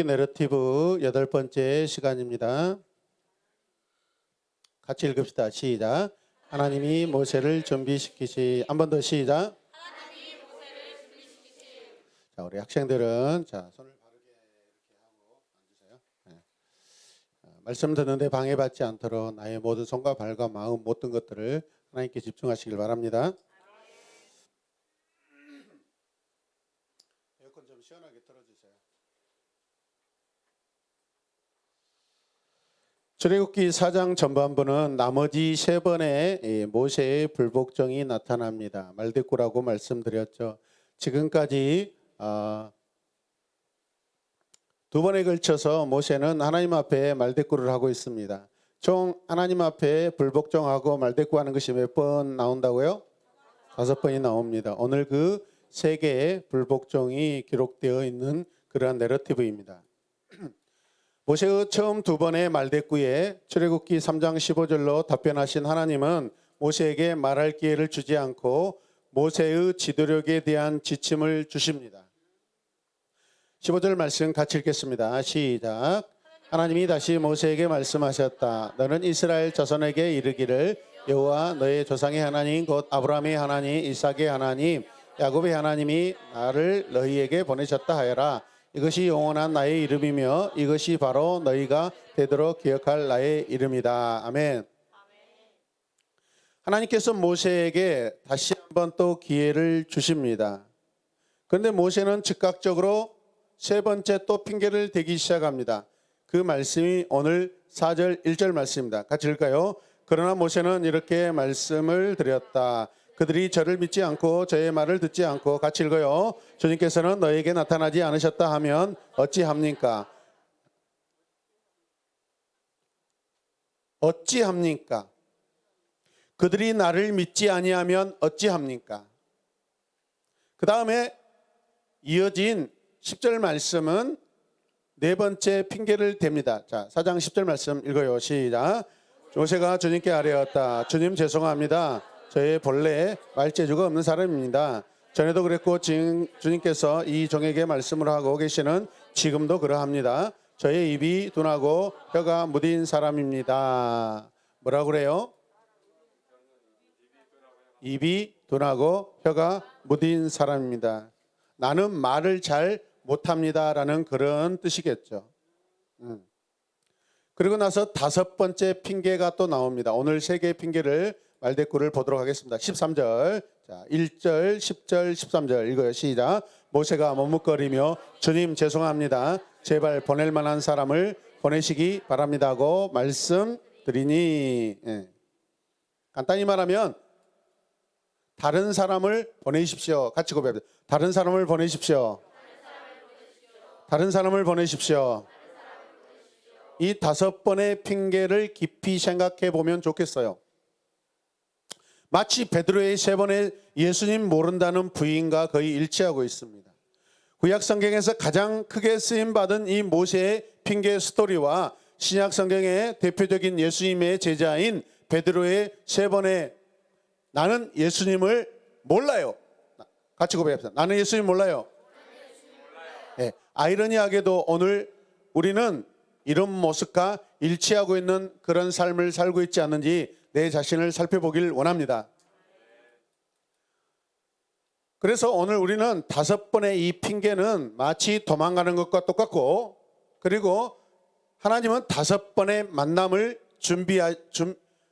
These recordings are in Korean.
내러티브 8번째 시간입니다. 같이 읽읍시다. 시작. 하나님이 모세를 준비시키시. 한 번 더 시작. 자, 우리 학생들은 자, 손을 바르게 이렇게 하고 앉으세요. 네. 말씀 듣는데 방해받지 않도록 나의 모든 손과 발과 마음 모든 것들을 하나님께 집중하시길 바랍니다. 에어컨 좀 시원하게 틀어주세요. 출애굽기 4장 전반부는 나머지 3번의 모세의 불복종이 나타납니다. 말대꾸라고 말씀드렸죠. 지금까지 2번에 걸쳐서 모세는 하나님 앞에 말대꾸를 하고 있습니다. 총 하나님 앞에 불복종하고 말대꾸하는 것이 몇 번 나온다고요? 5번이 나옵니다. 오늘 그 3개의 불복종이 기록되어 있는 그러한 내러티브입니다. 모세의 처음 2번의 말대꾸에 출애굽기 3장 15절로 답변하신 하나님은 모세에게 말할 기회를 주지 않고 모세의 지도력에 대한 지침을 주십니다. 15절 말씀 같이 읽겠습니다. 시작. 하나님이 다시 모세에게 말씀하셨다. 너는 이스라엘 자손에게 이르기를 여호와 너의 조상의 하나님 곧 아브라함의 하나님 이삭의 하나님 야곱의 하나님이 나를 너희에게 보내셨다 하여라. 이것이 영원한 나의 이름이며 이것이 바로 너희가 되도록 기억할 나의 이름이다. 아멘. 하나님께서 모세에게 다시 한번 또 기회를 주십니다. 그런데 모세는 즉각적으로 3번째 또 핑계를 대기 시작합니다. 그 말씀이 오늘 4절 1절 말씀입니다. 같이 읽을까요? 그러나 모세는 이렇게 말씀을 드렸다. 그들이 저를 믿지 않고 저의 말을 듣지 않고 같이 읽어요. 주님께서는 너에게 나타나지 않으셨다 하면 어찌합니까? 어찌합니까? 그들이 나를 믿지 아니하면 어찌합니까? 그 다음에 이어진 10절 말씀은 4번째 핑계를 댑니다. 자, 4장 10절 말씀 읽어요. 시작. 모세가 주님께 아뢰었다. 주님 죄송합니다. 저의 본래 말재주가 없는 사람입니다. 전에도 그랬고 주님께서 이 종에게 말씀을 하고 계시는 지금도 그러합니다. 저의 입이 둔하고 혀가 무딘 사람입니다. 뭐라고 그래요? 입이 둔하고 혀가 무딘 사람입니다. 나는 말을 잘 못합니다라는 그런 뜻이겠죠. 그리고 나서 5번째 핑계가 또 나옵니다. 오늘 3개의 핑계를 말대꾸를 보도록 하겠습니다. 13절, 자, 1절, 10절, 13절 읽어요. 시작. 모세가 머뭇거리며 주님 죄송합니다. 제발 보낼 만한 사람을 보내시기 바랍니다 하고 말씀드리니, 간단히 말하면 다른 사람을 보내십시오. 같이 고백합니다. 다른 사람을 보내십시오. 다른 사람을 보내십시오. 이 5번의 핑계를 깊이 생각해 보면 좋겠어요. 마치 베드로의 3번의 예수님 모른다는 부인과 거의 일치하고 있습니다. 구약 성경에서 가장 크게 쓰임받은 이 모세의 핑계 스토리와 신약 성경의 대표적인 예수님의 제자인 베드로의 3번의 나는 예수님을 몰라요. 같이 고백합시다. 나는 예수님 몰라요. 네, 아이러니하게도 오늘 우리는 이런 모습과 일치하고 있는 그런 삶을 살고 있지 않는지 내 자신을 살펴보길 원합니다. 그래서 오늘 우리는 5번의 이 핑계는 마치 도망가는 것과 똑같고, 그리고 하나님은 5번의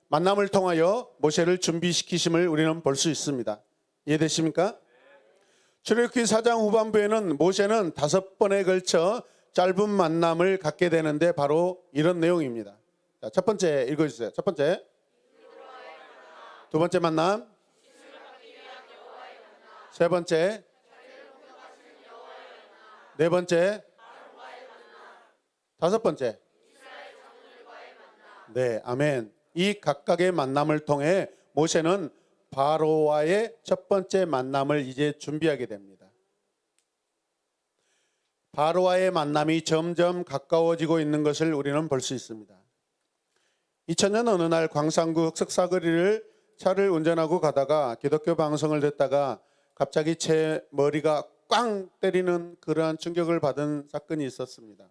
만남을 통하여 모세를 준비시키심을 우리는 볼 수 있습니다. 이해되십니까? 출애굽기 4장 후반부에는 모세는 5번에 걸쳐 짧은 만남을 갖게 되는데 바로 이런 내용입니다. 자, 첫 번째 읽어주세요. 첫 번째. 2번째 만남. 3번째. 4번째. 5번째. 네, 아멘. 이 각각의 만남을 통해 모세는 바로와의 첫 번째 만남을 이제 준비하게 됩니다. 바로와의 만남이 점점 가까워지고 있는 것을 우리는 볼 수 있습니다. 2000년 어느 날 광산구 흑석사거리를 차를 운전하고 가다가 기독교 방송을 듣다가 갑자기 제 머리가 꽝 때리는 그러한 충격을 받은 사건이 있었습니다.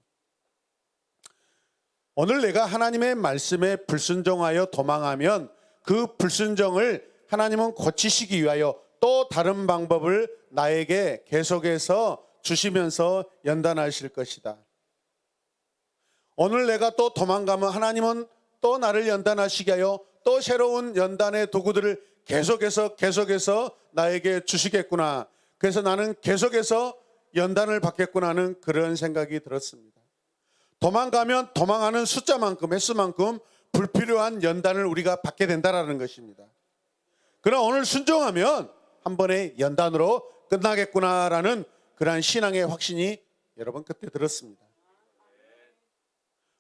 오늘 내가 하나님의 말씀에 불순종하여 도망하면 그 불순종을 하나님은 고치시기 위하여 또 다른 방법을 나에게 계속해서 주시면서 연단하실 것이다. 오늘 내가 또 도망가면 하나님은 또 나를 연단하시게 하여 또 새로운 연단의 도구들을 계속해서 나에게 주시겠구나. 그래서 나는 계속해서 연단을 받겠구나 하는 그런 생각이 들었습니다. 도망가면 도망하는 숫자만큼, 횟수만큼 불필요한 연단을 우리가 받게 된다는 것입니다. 그러나 오늘 순종하면 한 번의 연단으로 끝나겠구나라는 그러한 신앙의 확신이 여러분 그때 들었습니다.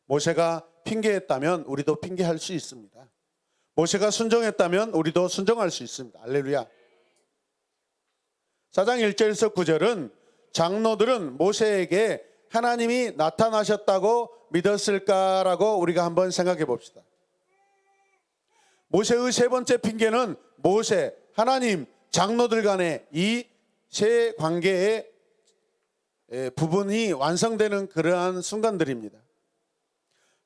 모세가 핑계했다면 우리도 핑계할 수 있습니다. 모세가 순종했다면 우리도 순종할 수 있습니다. 할렐루야. 4장 1절에서 9절은 장로들은 모세에게 하나님이 나타나셨다고 믿었을까라고 우리가 한번 생각해 봅시다. 모세의 세 번째 핑계는 모세, 하나님, 장로들 간의 이 세 관계의 부분이 완성되는 그러한 순간들입니다.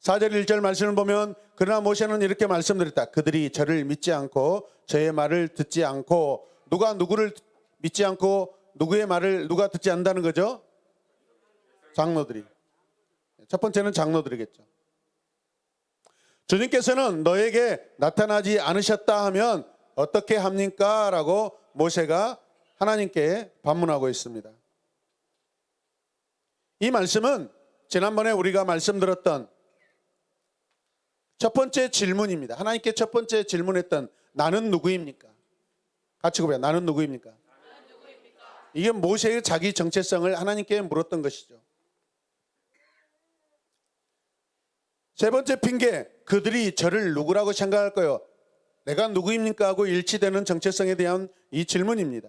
4절 1절 말씀을 보면 그러나 모세는 이렇게 말씀드렸다. 그들이 저를 믿지 않고 저의 말을 듣지 않고 누가 누구를 믿지 않고 누구의 말을 누가 듣지 않는다는 거죠? 장로들이. 첫 번째는 장로들이겠죠. 주님께서는 너에게 나타나지 않으셨다 하면 어떻게 합니까? 라고 모세가 하나님께 반문하고 있습니다. 이 말씀은 지난번에 우리가 말씀드렸던 첫 번째 질문입니다. 하나님께 첫 번째 질문했던 나는 누구입니까? 같이 고백해요. 나는 누구입니까? 이게 모세의 자기 정체성을 하나님께 물었던 것이죠. 세 번째 핑계, 그들이 저를 누구라고 생각할까요? 내가 누구입니까? 하고 일치되는 정체성에 대한 이 질문입니다.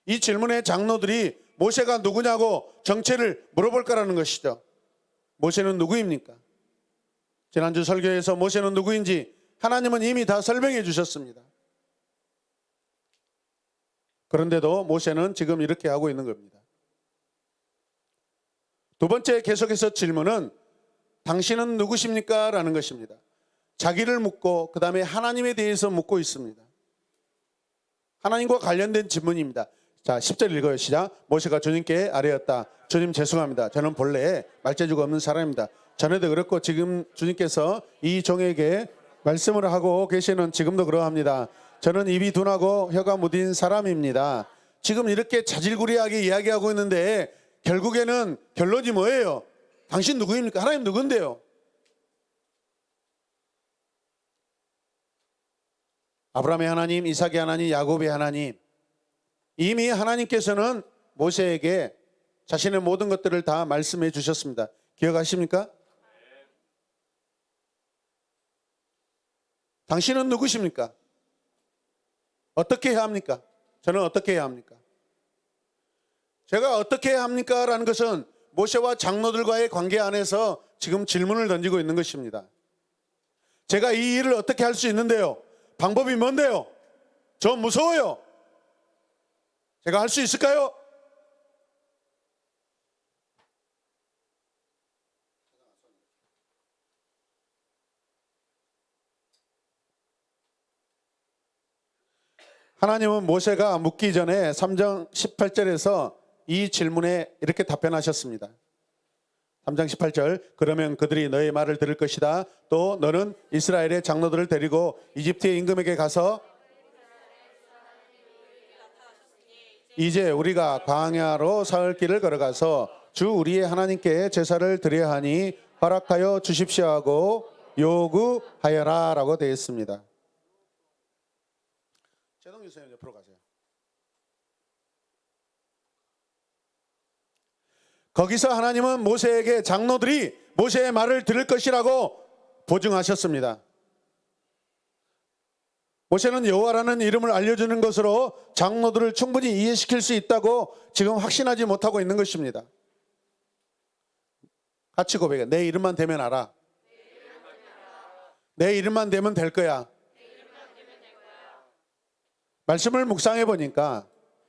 이 질문에 장로들이 모세가 누구냐고 정체를 물어볼 거라는 것이죠. 모세는 누구입니까? 지난주 설교에서 모세는 누구인지 하나님은 이미 다 설명해 주셨습니다. 그런데도 모세는 지금 이렇게 하고 있는 겁니다. 두 번째 계속해서 질문은 당신은 누구십니까? 라는 것입니다. 자기를 묻고 그 다음에 하나님에 대해서 묻고 있습니다. 하나님과 관련된 질문입니다. 자, 10절 읽어요. 시작. 모세가 주님께 아뢰었다. 주님 죄송합니다. 저는 본래 말재주가 없는 사람입니다. 전에도 그렇고 지금 주님께서 이 종에게 말씀을 하고 계시는 지금도 그러합니다. 저는 입이 둔하고 혀가 무딘 사람입니다. 지금 이렇게 자질구레하게 이야기하고 있는데 결국에는 결론이 뭐예요? 당신 누구입니까? 하나님 누군데요? 아브라함의 하나님, 이삭의 하나님, 야곱의 하나님. 이미 하나님께서는 모세에게 자신의 모든 것들을 다 말씀해 주셨습니다. 기억하십니까? 당신은 누구십니까? 어떻게 해야 합니까? 저는 어떻게 해야 합니까? 제가 어떻게 해야 합니까? 라는 것은 모세와 장로들과의 관계 안에서 지금 질문을 던지고 있는 것입니다. 제가 이 일을 어떻게 할 수 있는데요? 방법이 뭔데요? 저 무서워요. 제가 할 수 있을까요? 하나님은 모세가 묻기 전에 3장 18절에서 이 질문에 이렇게 답변하셨습니다. 3장 18절 그러면 그들이 너의 말을 들을 것이다. 또 너는 이스라엘의 장로들을 데리고 이집트의 임금에게 가서 이제 우리가 광야로 사흘 길을 걸어가서 주 우리의 하나님께 제사를 드려야 하니 허락하여 주십시오 하고 요구하여라 라고 되어 있습니다. 최동규 선생님 옆으로 가세요. 거기서 하나님은 모세에게 장로들이 모세의 말을 들을 것이라고 보증하셨습니다. 모세는 여호와라는 이름을 알려주는 것으로 장로들을 충분히 이해시킬 수 있다고 지금 확신하지 못하고 있는 것입니다. 같이 고백해. 내 이름만 대면 알아. 내 이름만 대면 될 거야. 말씀을 묵상해 보니까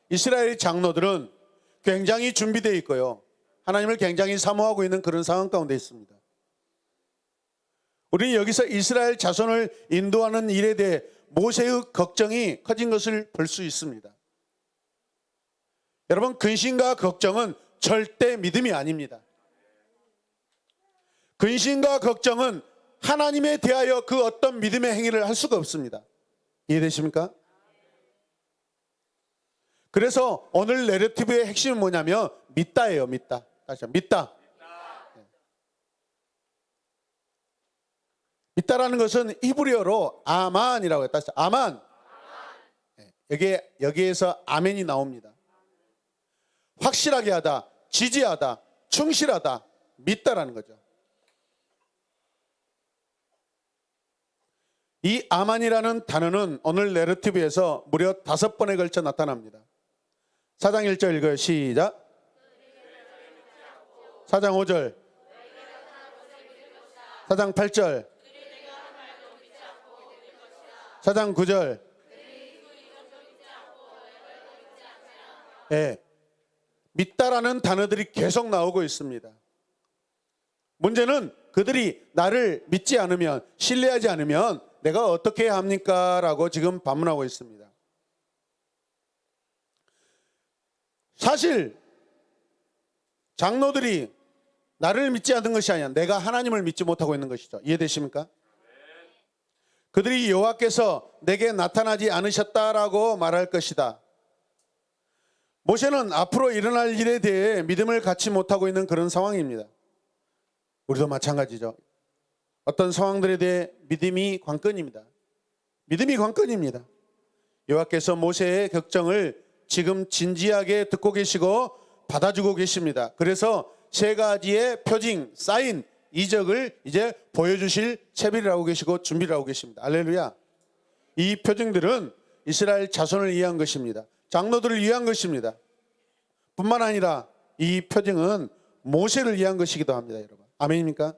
이스라엘 장로들은 굉장히 준비되어 있고요. 하나님을 굉장히 사모하고 있는 그런 상황 가운데 있습니다. 우리는 여기서 이스라엘 자손을 인도하는 일에 대해 모세의 걱정이 커진 것을 볼 수 있습니다. 여러분, 근심과 걱정은 절대 믿음이 아닙니다. 근심과 걱정은 하나님에 대하여 그 어떤 믿음의 행위를 할 수가 없습니다. 이해되십니까? 그래서 오늘 내러티브의 핵심은 뭐냐면 믿다예요. 믿다. 다시 한번 믿다. 믿다라는 것은 히브리어로 아만이라고 해요. 다시 아만. 여기에서 아멘이 나옵니다. 확실하게 하다, 지지하다, 충실하다, 믿다라는 거죠. 이 아만이라는 단어는 오늘 내러티브에서 무려 5번에 걸쳐 나타납니다. 4장 1절 읽어요. 시작. 4장 5절, 4장 8절, 4장 9절. 예, 믿다라는 단어들이 계속 나오고 있습니다. 문제는 그들이 나를 믿지 않으면, 신뢰하지 않으면 내가 어떻게 해야 합니까? 라고 지금 반문하고 있습니다. 사실 장로들이 나를 믿지 않는 것이 아니라 내가 하나님을 믿지 못하고 있는 것이죠. 이해되십니까? 그들이 여호와께서 내게 나타나지 않으셨다라고 말할 것이다. 모세는 앞으로 일어날 일에 대해 믿음을 갖지 못하고 있는 그런 상황입니다. 우리도 마찬가지죠. 어떤 상황들에 대해 믿음이 관건입니다. 믿음이 관건입니다. 여호와께서 모세의 걱정을 지금 진지하게 듣고 계시고 받아주고 계십니다. 그래서 3가지의 표징, 사인, 이적을 이제 보여주실 채비를 하고 계시고 준비를 하고 계십니다. 할렐루야. 이 표징들은 이스라엘 자손을 위한 것입니다. 장로들을 위한 것입니다. 뿐만 아니라 이 표징은 모세를 위한 것이기도 합니다. 여러분, 아멘입니까?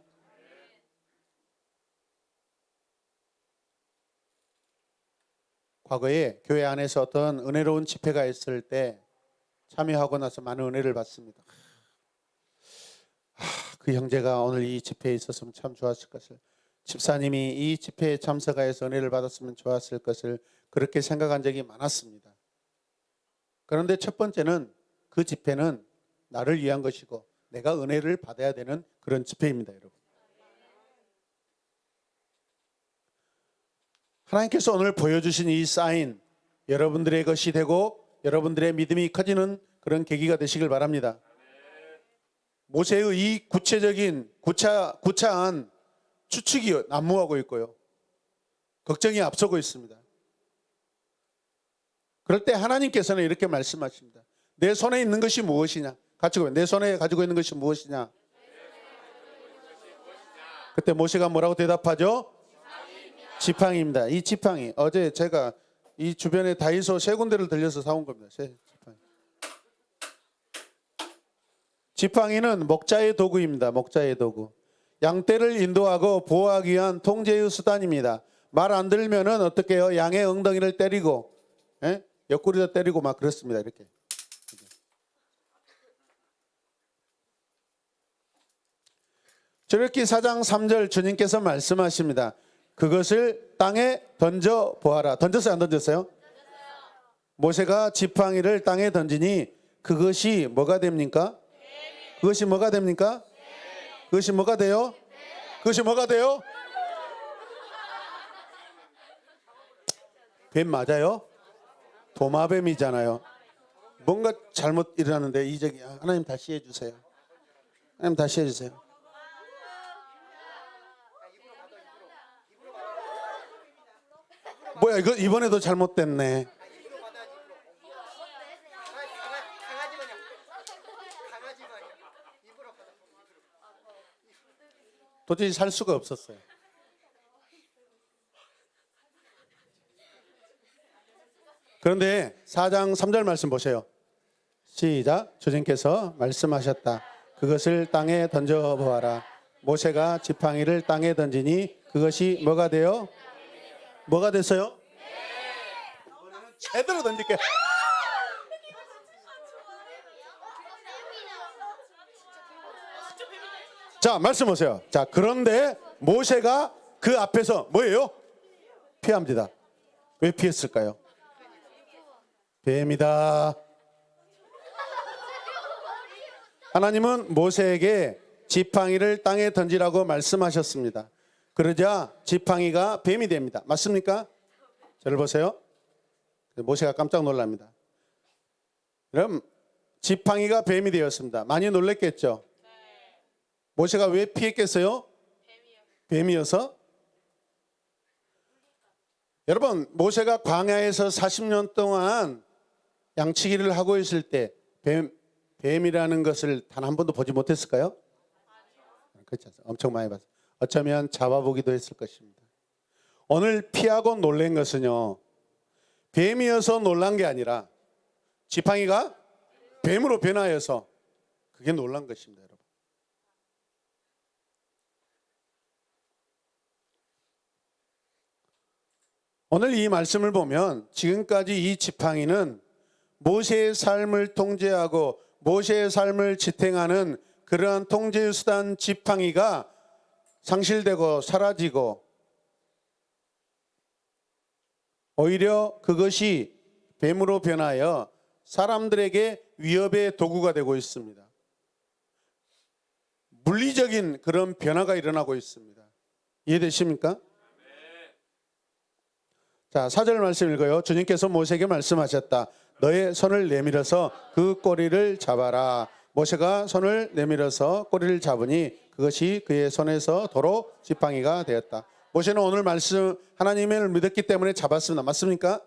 과거에 교회 안에서 어떤 은혜로운 집회가 있을 때 참여하고 나서 많은 은혜를 받습니다. 그 형제가 오늘 이 집회에 있었으면 참 좋았을 것을, 집사님이 이 집회에 참석하여서 은혜를 받았으면 좋았을 것을 그렇게 생각한 적이 많았습니다. 그런데 첫 번째는 그 집회는 나를 위한 것이고 내가 은혜를 받아야 되는 그런 집회입니다. 여러분, 하나님께서 오늘 보여주신 이 사인, 여러분들의 것이 되고 여러분들의 믿음이 커지는 그런 계기가 되시길 바랍니다. 모세의 이 구체적인 구차한 추측이 난무하고 있고요, 걱정이 앞서고 있습니다. 그럴 때 하나님께서는 이렇게 말씀하십니다. 내 손에 있는 것이 무엇이냐? 같이 내 손에 가지고 있는 것이 무엇이냐? 그때 모세가 뭐라고 대답하죠? 지팡이입니다. 이 지팡이, 어제 제가 이 주변에 다이소 3군데를 들려서 사온 겁니다. 지팡이는 목자의 도구입니다. 목자의 도구. 양떼를 인도하고 보호하기 위한 통제의 수단입니다. 말 안 들으면은 어떻게 해요? 양의 엉덩이를 때리고, 옆구리도 때리고 막 그렇습니다. 이렇게. 출애굽기 4장 3절 주님께서 말씀하십니다. 그것을 땅에 던져 보아라. 던졌어요? 안 던졌어요? 모세가 지팡이를 땅에 던지니 그것이 뭐가 됩니까? 그것이 뭐가 됩니까? 그것이 뭐가 돼요? 그것이 뭐가 돼요? 뱀 맞아요? 도마뱀이잖아요. 뭔가 잘못 일어났는데 이적이, 하나님 다시 해주세요. 하나님 다시 해주세요. 뭐야, 이거 이번에도 잘못됐네. 도저히 살 수가 없었어요. 그런데 4장 3절 말씀 보세요. 시작. 주님께서 말씀하셨다. 그것을 땅에 던져보아라. 모세가 지팡이를 땅에 던지니 그것이 뭐가 돼요? 뭐가 됐어요? 이번에는 제대로 던질게요. 자, 말씀 보세요. 자, 그런데 모세가 그 앞에서 뭐예요? 피합니다. 왜 피했을까요? 뱀이다. 하나님은 모세에게 지팡이를 땅에 던지라고 말씀하셨습니다. 그러자 지팡이가 뱀이 됩니다. 맞습니까? 저를 보세요. 모세가 깜짝 놀랍니다. 그럼 지팡이가 뱀이 되었습니다. 많이 놀랬겠죠? 모세가 왜 피했겠어요? 뱀이어서? 여러분, 모세가 광야에서 40년 동안 양치기를 하고 있을 때 뱀이라는 것을 단 한 번도 보지 못했을까요? 그렇지 않습니까? 엄청 많이 봤어요. 어쩌면 잡아보기도 했을 것입니다. 오늘 피하고 놀란 것은요, 뱀이어서 놀란 게 아니라 지팡이가 뱀으로 변하여서 그게 놀란 것입니다, 여러분. 오늘 이 말씀을 보면 지금까지 이 지팡이는 모세의 삶을 통제하고 모세의 삶을 지탱하는 그러한 통제 수단 지팡이가 상실되고 사라지고 오히려 그것이 뱀으로 변하여 사람들에게 위협의 도구가 되고 있습니다. 물리적인 그런 변화가 일어나고 있습니다. 이해되십니까? 자, 4절 말씀 읽어요. 주님께서 모세에게 말씀하셨다. 너의 손을 내밀어서 그 꼬리를 잡아라. 모세가 손을 내밀어서 꼬리를 잡으니 그것이 그의 손에서 도로 지팡이가 되었다. 모세는 오늘 말씀 하나님을 믿었기 때문에 잡았습니다. 맞습니까?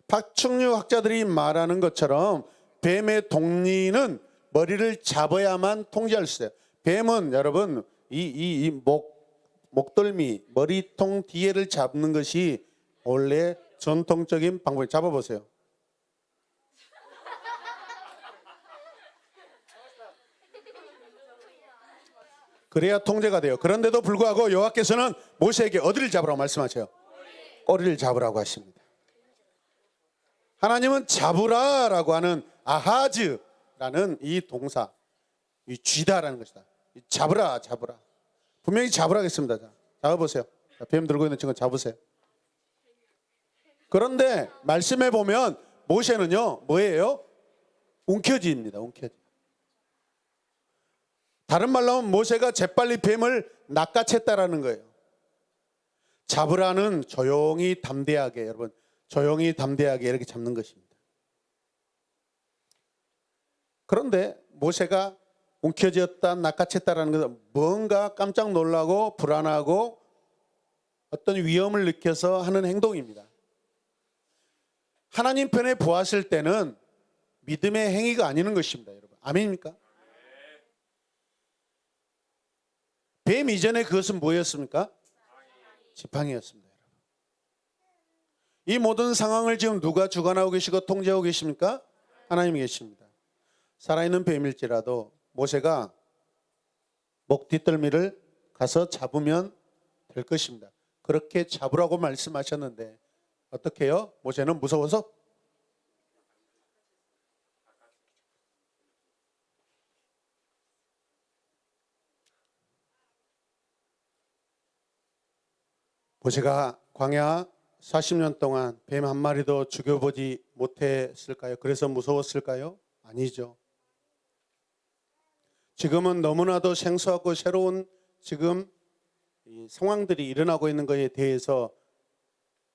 파충류 학자들이 말하는 것처럼 뱀의 독리는 머리를 잡아야만 통제할 수 있어요. 뱀은 여러분 목덜미 머리통 뒤에를 잡는 것이 원래 전통적인 방법이. 잡아보세요. 그래야 통제가 돼요. 그런데도 불구하고 여호와께서는 모세에게 어디를 잡으라고 말씀하셔요? 꼬리를 잡으라고 하십니다. 하나님은 잡으라라고 하는 아하즈라는 이 동사, 이 쥐다라는 것이다. 잡으라. 분명히 잡으라 했습니다. 자, 잡아보세요. 자, 뱀 들고 있는 친구 잡으세요. 그런데 말씀해 보면 모세는요, 뭐예요? 움켜쥐입니다. 움켜쥐. 다른 말로 하면 모세가 재빨리 뱀을 낚아챘다라는 거예요. 잡으라는 조용히 담대하게, 여러분, 조용히 담대하게 이렇게 잡는 것입니다. 그런데 모세가 움켜쥐었다, 낚아챘다라는 것은 뭔가 깜짝 놀라고 불안하고 어떤 위험을 느껴서 하는 행동입니다. 하나님 편에 보았을 때는 믿음의 행위가 아니는 것입니다, 여러분. 아멘입니까? 뱀 이전에 그것은 뭐였습니까? 지팡이였습니다. 여러분. 이 모든 상황을 지금 누가 주관하고 계시고 통제하고 계십니까? 하나님이 계십니다. 살아있는 뱀일지라도 모세가 목 뒷덜미를 가서 잡으면 될 것입니다. 그렇게 잡으라고 말씀하셨는데 어떻게 해요? 모세는 무서워서 모세가 광야 40년 동안 뱀 한 마리도 죽여보지 못했을까요? 그래서 무서웠을까요? 아니죠. 지금은 너무나도 생소하고 새로운 지금 이 상황들이 일어나고 있는 것에 대해서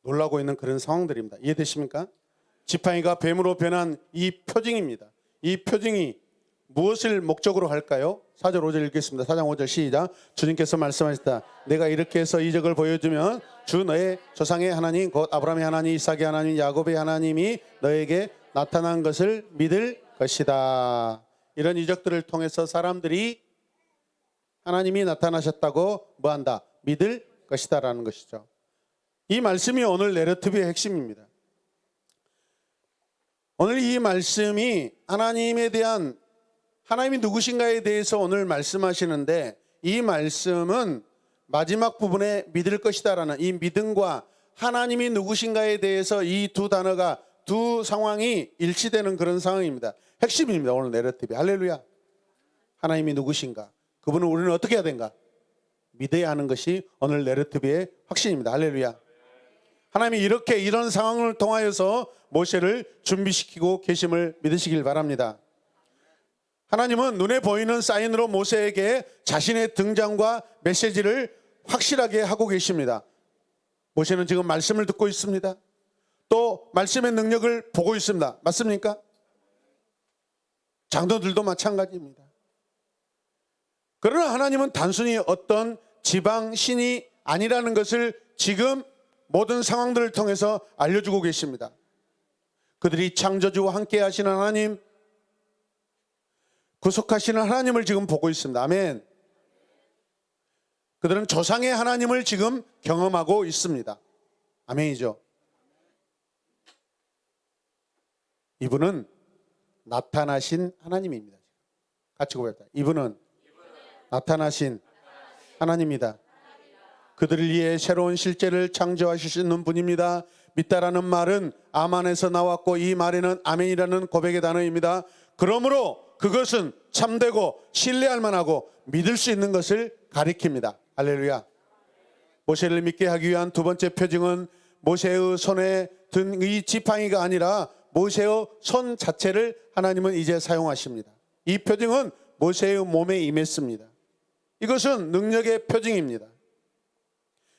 놀라고 있는 그런 상황들입니다. 이해되십니까? 지팡이가 뱀으로 변한 이 표징입니다. 이 표징이 무엇을 목적으로 할까요? 4절 5절 읽겠습니다. 4장 5절 시작. 주님께서 말씀하셨다. 내가 이렇게 해서 이적을 보여주면 주 너의 조상의 하나님 곧 아브라함의 하나님 이삭의 하나님 야곱의 하나님이 너에게 나타난 것을 믿을 것이다. 이런 이적들을 통해서 사람들이 하나님이 나타나셨다고 뭐한다? 믿을 것이다 라는 것이죠. 이 말씀이 오늘 내러티브의 핵심입니다. 오늘 이 말씀이 하나님에 대한 하나님이 누구신가에 대해서 오늘 말씀하시는데 이 말씀은 마지막 부분에 믿을 것이다 라는 이 믿음과 하나님이 누구신가에 대해서 이 두 단어가 두 상황이 일치되는 그런 상황입니다. 핵심입니다. 오늘 내러티브. 할렐루야. 하나님이 누구신가? 그분은 우리는 어떻게 해야 되는가? 믿어야 하는 것이 오늘 내러티브의 확신입니다. 할렐루야. 하나님이 이렇게 이런 상황을 통하여서 모세를 준비시키고 계심을 믿으시길 바랍니다. 하나님은 눈에 보이는 사인으로 모세에게 자신의 등장과 메시지를 확실하게 하고 계십니다. 모세는 지금 말씀을 듣고 있습니다. 또 말씀의 능력을 보고 있습니다. 맞습니까? 장로들도 마찬가지입니다. 그러나 하나님은 단순히 어떤 지방 신이 아니라는 것을 지금 모든 상황들을 통해서 알려주고 계십니다. 그들이 창조주와 함께 하시는 하나님, 구속하시는 하나님을 지금 보고 있습니다. 아멘. 그들은 조상의 하나님을 지금 경험하고 있습니다. 아멘이죠. 이분은 나타나신 하나님입니다. 같이 고백합니다. 이분은 나타나신 하나님입니다. 그들을 위해 새로운 실제를 창조하시는 분입니다. 믿다라는 말은 아만에서 나왔고 이 말에는 아멘이라는 고백의 단어입니다. 그러므로 그것은 참되고 신뢰할 만하고 믿을 수 있는 것을 가리킵니다. 할렐루야. 모세를 믿게 하기 위한 두 번째 표징은 모세의 손에 든 이 지팡이가 아니라 모세의 손 자체를 하나님은 이제 사용하십니다. 이 표징은 모세의 몸에 임했습니다. 이것은 능력의 표징입니다.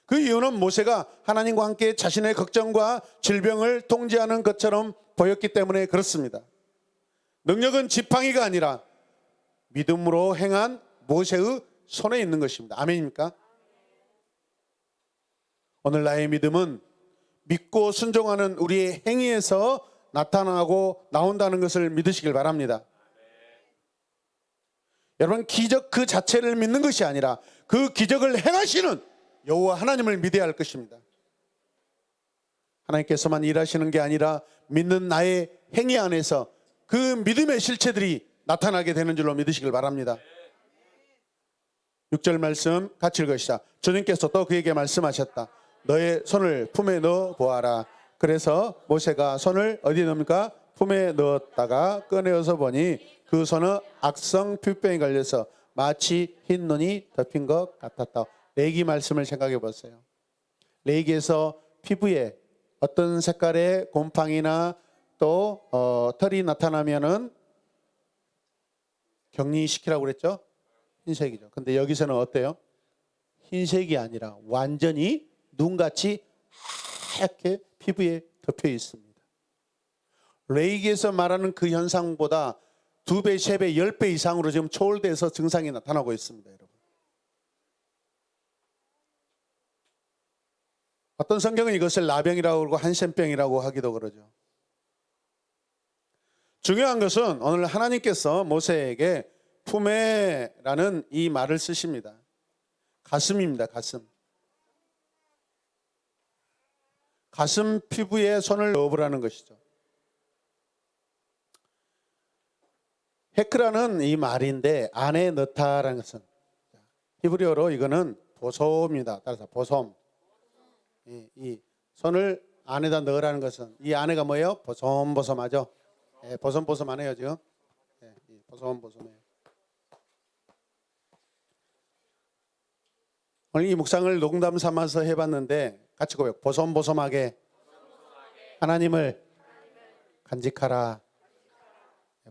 그 이유는 모세가 하나님과 함께 자신의 걱정과 질병을 통제하는 것처럼 보였기 때문에 그렇습니다. 능력은 지팡이가 아니라 믿음으로 행한 모세의 손에 있는 것입니다. 아멘입니까? 오늘 나의 믿음은 믿고 순종하는 우리의 행위에서 나타나고 나온다는 것을 믿으시길 바랍니다. 여러분, 기적 그 자체를 믿는 것이 아니라 그 기적을 행하시는 여호와 하나님을 믿어야 할 것입니다. 하나님께서만 일하시는 게 아니라 믿는 나의 행위 안에서 그 믿음의 실체들이 나타나게 되는 줄로 믿으시길 바랍니다. 6절 말씀 같이 읽으시자. 주님께서 또 그에게 말씀하셨다. 너의 손을 품에 넣어 보아라. 그래서 모세가 손을 어디에 넣습니까? 품에 넣었다가 꺼내어서 보니 그 손은 악성 피부병이 걸려서 마치 흰 눈이 덮인 것 같았다. 레이기 말씀을 생각해 보세요. 레이기에서 피부에 어떤 색깔의 곰팡이나 또 털이 나타나면은 격리시키라고 그랬죠? 흰색이죠. 근데 여기서는 어때요? 흰색이 아니라 완전히 눈같이 하얗게 피부에 덮여 있습니다. 레이기에서 말하는 그 현상보다 2배, 3배, 10배 이상으로 지금 초월돼서 증상이 나타나고 있습니다, 여러분. 어떤 성경은 이것을 나병이라고 그러고 한센병이라고 하기도 그러죠. 중요한 것은 오늘 하나님께서 모세에게 품에라는 이 말을 쓰십니다. 가슴입니다. 가슴 피부에 손을 넣어보라는 것이죠. 헤크라는 이 말인데 안에 넣다라는 것은 히브리어로 이거는 보솜입니다. 따라서 보솜. 이 손을 안에다 넣으라는 것은 이 안에가 뭐예요? 보솜보솜하죠. 보솜보솜하네요 지금. 보솜보솜해요. 오늘 이 묵상을 농담 삼아서 해봤는데 같이 고백. 보솜보솜하게 하나님을 간직하라.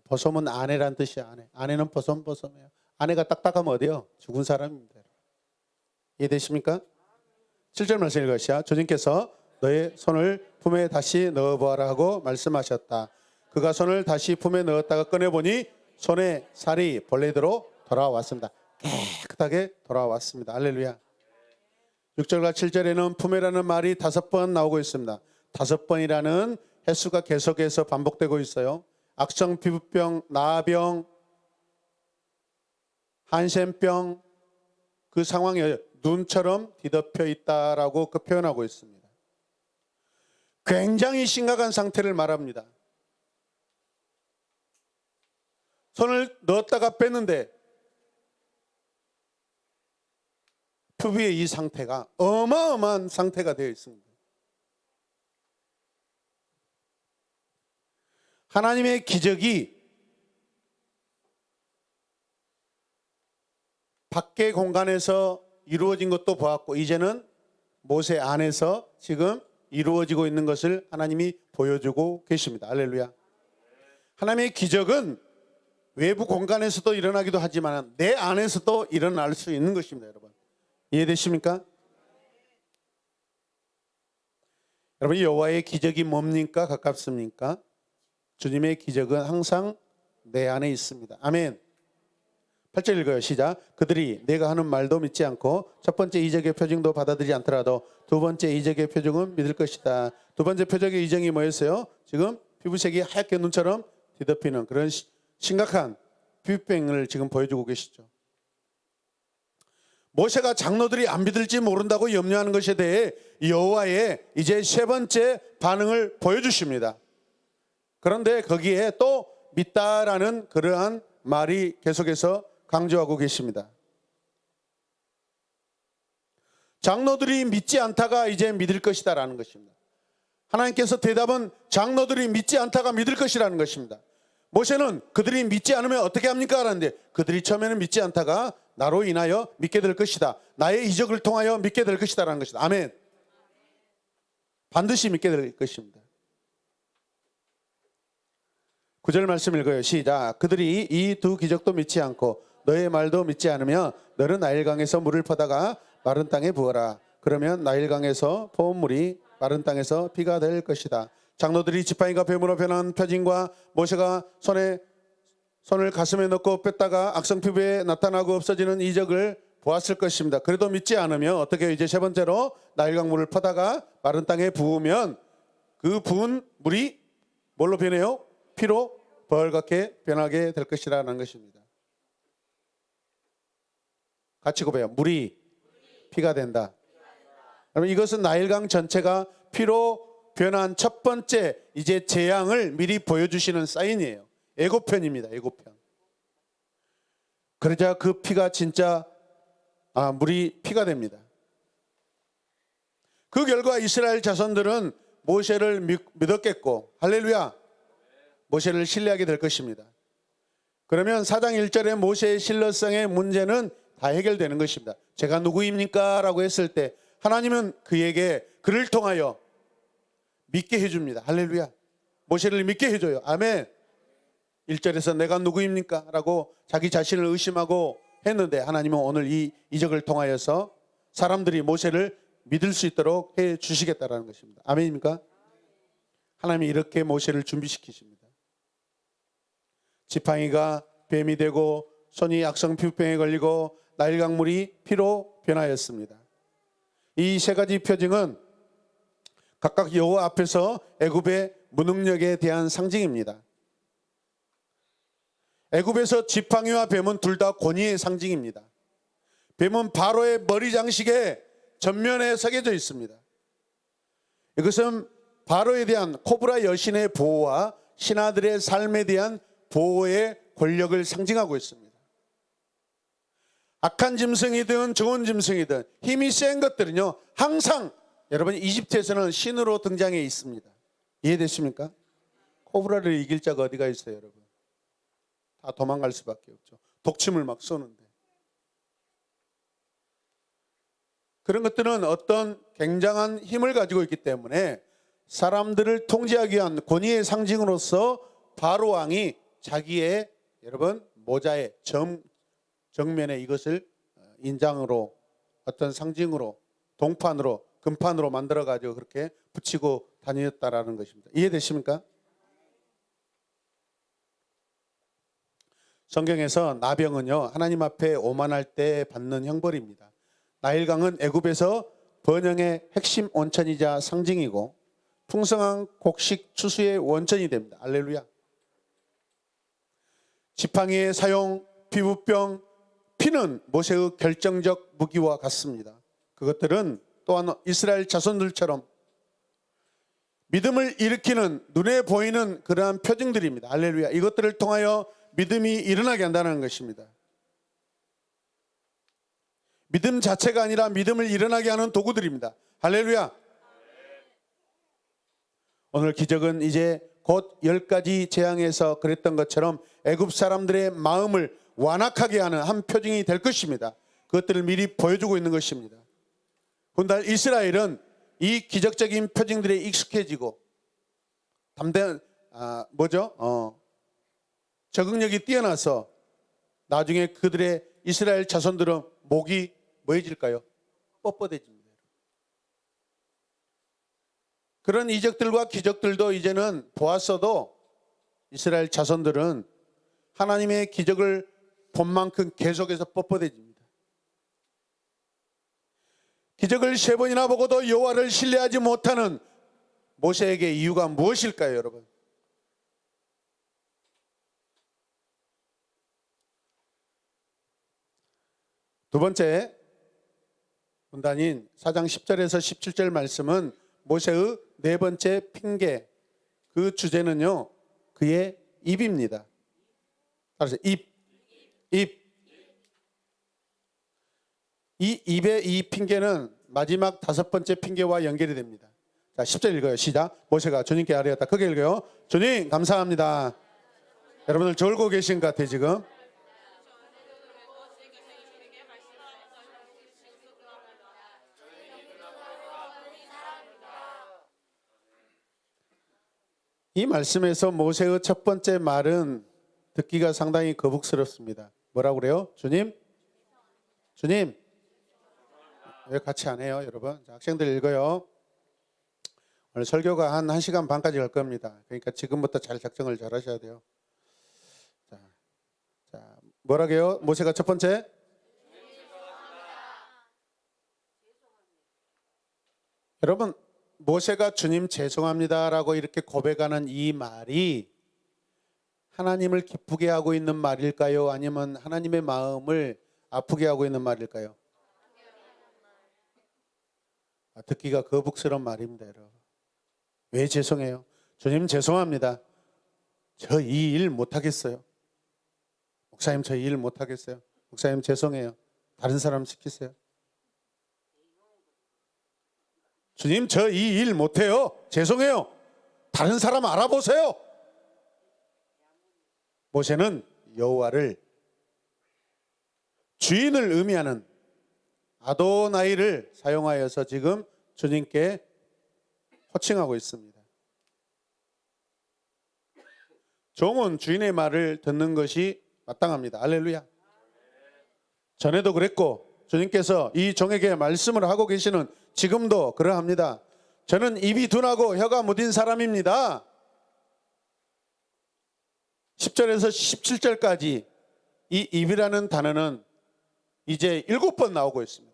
보솜은 아내란 뜻이야. 아내는 보솜보솜해요. 아내가 딱딱하면 어디요? 죽은 사람입니다. 이해되십니까? 7절 말씀 읽으시죠. 주님께서 너의 손을 품에 다시 넣어보아라 하고 말씀하셨다. 그가 손을 다시 품에 넣었다가 꺼내보니 손에 살이 본래대로 돌아왔습니다. 깨끗하게 돌아왔습니다. 할렐루야. 6절과 7절에는 품에라는 말이 5번 나오고 있습니다. 5번이라는 횟수가 계속해서 반복되고 있어요. 악성 피부병, 나병, 한센병 그 상황에 눈처럼 뒤덮여 있다라고 그 표현하고 있습니다. 굉장히 심각한 상태를 말합니다. 손을 넣었다가 뺐는데 피부의 이 상태가 어마어마한 상태가 되어 있습니다. 하나님의 기적이 밖의 공간에서 이루어진 것도 보았고 이제는 모세 안에서 지금 이루어지고 있는 것을 하나님이 보여주고 계십니다. 할렐루야. 하나님의 기적은 외부 공간에서도 일어나기도 하지만 내 안에서도 일어날 수 있는 것입니다. 여러분 이해되십니까? 여러분 여호와의 기적이 뭡니까? 가깝습니까? 주님의 기적은 항상 내 안에 있습니다. 아멘. 8절 읽어요. 시작. 그들이 내가 하는 말도 믿지 않고 첫 번째 이적의 표징도 받아들이지 않더라도 두 번째 이적의 표징은 믿을 것이다. 두 번째 표적의 이정이 뭐였어요? 지금 피부색이 하얗게 눈처럼 뒤덮이는 그런 심각한 피부병을 지금 보여주고 계시죠. 모세가 장로들이 안 믿을지 모른다고 염려하는 것에 대해 여호와의 이제 세 번째 반응을 보여주십니다. 그런데 거기에 또 믿다라는 그러한 말이 계속해서 강조하고 계십니다. 장로들이 믿지 않다가 이제 믿을 것이다라는 것입니다. 하나님께서 대답은 장로들이 믿지 않다가 믿을 것이라는 것입니다. 모세는 그들이 믿지 않으면 어떻게 합니까? 하는데 그들이 처음에는 믿지 않다가 나로 인하여 믿게 될 것이다. 나의 이적을 통하여 믿게 될 것이다 라는 것이다. 아멘. 반드시 믿게 될 것입니다. 9절 말씀 읽어요. 시작. 그들이 이 두 기적도 믿지 않고 너의 말도 믿지 않으며 너는 나일강에서 물을 퍼다가 마른 땅에 부어라. 그러면 나일강에서 포은 물이 마른 땅에서 피가 될 것이다. 장로들이 지팡이가 뱀으로 변한 표징과 모세가 손을 가슴에 넣고 뺐다가 악성 피부에 나타나고 없어지는 이적을 보았을 것입니다. 그래도 믿지 않으면 어떻게 해요? 이제 세 번째로 나일강 물을 퍼다가 마른 땅에 부으면 그 부은 물이 뭘로 변해요? 피로 벌겋게 변하게 될 것이라는 것입니다. 같이 고백해요. 물이 피가 된다. 그러면 이것은 나일강 전체가 피로 변한 첫 번째 이제 재앙을 미리 보여주시는 사인이에요. 예고편입니다. 예고편. 그러자 그 피가 진짜 물이 피가 됩니다. 그 결과 이스라엘 자손들은 모세를 믿었겠고 할렐루야. 모세를 신뢰하게 될 것입니다. 그러면 4장 1절에 모세의 신뢰성의 문제는 다 해결되는 것입니다. 제가 누구입니까? 라고 했을 때 하나님은 그에게 그를 통하여 믿게 해줍니다. 할렐루야. 모세를 믿게 해줘요. 아멘. 1절에서 내가 누구입니까? 라고 자기 자신을 의심하고 했는데 하나님은 오늘 이 이적을 통하여서 사람들이 모세를 믿을 수 있도록 해 주시겠다라는 것입니다. 아멘입니까? 하나님이 이렇게 모세를 준비시키십니다. 지팡이가 뱀이 되고 손이 악성 피부병에 걸리고 나일강물이 피로 변하였습니다. 이 세 가지 표징은 각각 여호와 앞에서 애굽의 무능력에 대한 상징입니다. 애굽에서 지팡이와 뱀은 둘 다 권위의 상징입니다. 뱀은 바로의 머리 장식에 전면에 새겨져 있습니다. 이것은 바로에 대한 코브라 여신의 보호와 신하들의 삶에 대한 보호의 권력을 상징하고 있습니다. 악한 짐승이든 좋은 짐승이든 힘이 센 것들은요 항상 여러분 이집트에서는 신으로 등장해 있습니다. 이해되십니까? 코브라를 이길 자가 어디가 있어요 여러분? 다 도망갈 수밖에 없죠. 독침을 막 쏘는데. 그런 것들은 어떤 굉장한 힘을 가지고 있기 때문에 사람들을 통제하기 위한 권위의 상징으로서 바로 왕이 자기의 여러분 모자의 정면에 이것을 인장으로 어떤 상징으로 동판으로 금판으로 만들어 가지고 그렇게 붙이고 다녔다라는 것입니다. 이해되십니까? 성경에서 나병은요 하나님 앞에 오만할 때 받는 형벌입니다. 나일강은 애굽에서 번영의 핵심 온천이자 상징이고 풍성한 곡식 추수의 원천이 됩니다. 할렐루야. 지팡이의 사용, 피부병, 피는 모세의 결정적 무기와 같습니다. 그것들은 또한 이스라엘 자손들처럼 믿음을 일으키는 눈에 보이는 그러한 표징들입니다. 할렐루야. 이것들을 통하여 믿음이 일어나게 한다는 것입니다. 믿음 자체가 아니라 믿음을 일어나게 하는 도구들입니다. 할렐루야. 오늘 기적은 이제 곧 10가지 재앙에서 그랬던 것처럼 애굽 사람들의 마음을 완악하게 하는 한 표징이 될 것입니다. 그것들을 미리 보여주고 있는 것입니다. 훗날 이스라엘은 이 기적적인 표징들에 익숙해지고 적응력이 뛰어나서 나중에 그들의 이스라엘 자손들은 목이 뭐해질까요? 뻣뻣해집니다. 그런 이적들과 기적들도 이제는 보았어도 이스라엘 자손들은 하나님의 기적을 본 만큼 계속해서 뻣뻣해집니다. 기적을 3번이나 보고도 여호와를 신뢰하지 못하는 모세에게 이유가 무엇일까요, 여러분? 두 번째 본단인 4장 10절에서 17절 말씀은 모세의 네 번째 핑계, 그 주제는요 그의 입입니다. 따라서 입. 이 입의 이 핑계는 마지막 5번째 핑계와 연결이 됩니다. 자, 10절 읽어요. 시작. 모세가 주님께 아뢰었다. 크게 읽어요. 주님 감사합니다. 여러분들 졸고 계신 것 같아요 지금. 이 말씀에서 모세의 첫 번째 말은 듣기가 상당히 거북스럽습니다. 뭐라고 그래요? 주님? 왜 같이 안 해요, 여러분? 자, 학생들 읽어요. 오늘 설교가 한 1시간 반까지 갈 겁니다. 그러니까 지금부터 잘 작정을 잘 하셔야 돼요. 자, 뭐라고요? 모세가 첫 번째? 여러분, 모세가 주님 죄송합니다라고 이렇게 고백하는 이 말이 하나님을 기쁘게 하고 있는 말일까요? 아니면 하나님의 마음을 아프게 하고 있는 말일까요? 듣기가 거북스러운 말입니다, 여러분. 왜 죄송해요? 주님 죄송합니다. 저 이 일 못하겠어요. 목사님 저 이 일 못하겠어요. 목사님 죄송해요. 다른 사람 시키세요. 주님 저 이 일 못해요. 죄송해요. 다른 사람 알아보세요. 모세는 여호와를 주인을 의미하는 아도나이를 사용하여서 지금 주님께 호칭하고 있습니다. 종은 주인의 말을 듣는 것이 마땅합니다. 할렐루야. 전에도 그랬고 주님께서 이 종에게 말씀을 하고 계시는 지금도 그러합니다. 저는 입이 둔하고 혀가 무딘 사람입니다. 10절에서 17절까지 이 입이라는 단어는 이제 7번 나오고 있습니다.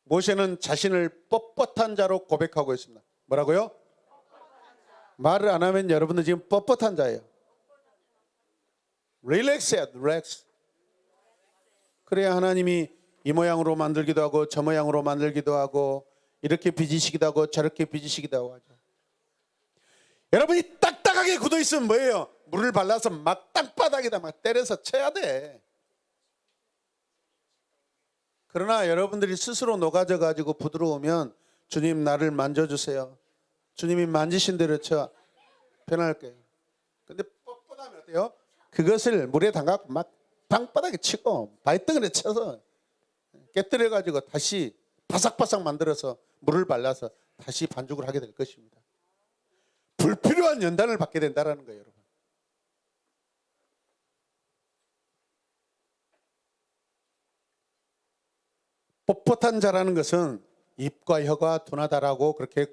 모세는 자신을 뻣뻣한 자로 고백하고 있습니다. 뭐라고요? 말을 안 하면 여러분들 지금 뻣뻣한 자예요. 릴렉스야, 릴렉스. 그래야 하나님이 이 모양으로 만들기도 하고 저 모양으로 만들기도 하고 이렇게 빚으시기도 하고 저렇게 빚으시기도 하죠. 여러분이 딱딱하게 굳어 있으면 뭐예요? 물을 발라서 막 땅바닥에다 막 때려서 쳐야 돼. 그러나 여러분들이 스스로 녹아져 가지고 부드러우면 주님 나를 만져주세요. 주님이 만지신 대로 쳐 변할 거예요. 근데 뻣뻣하면 어때요? 그것을 물에 담가서 막 땅바닥에 치고 발등에 쳐서 깨뜨려 가지고 다시 바삭바삭 만들어서 물을 발라서 다시 반죽을 하게 될 것입니다. 불필요한 연단을 받게 된다는 거예요, 여러분. 뻣뻣한 자라는 것은 입과 혀가 둔하다라고 그렇게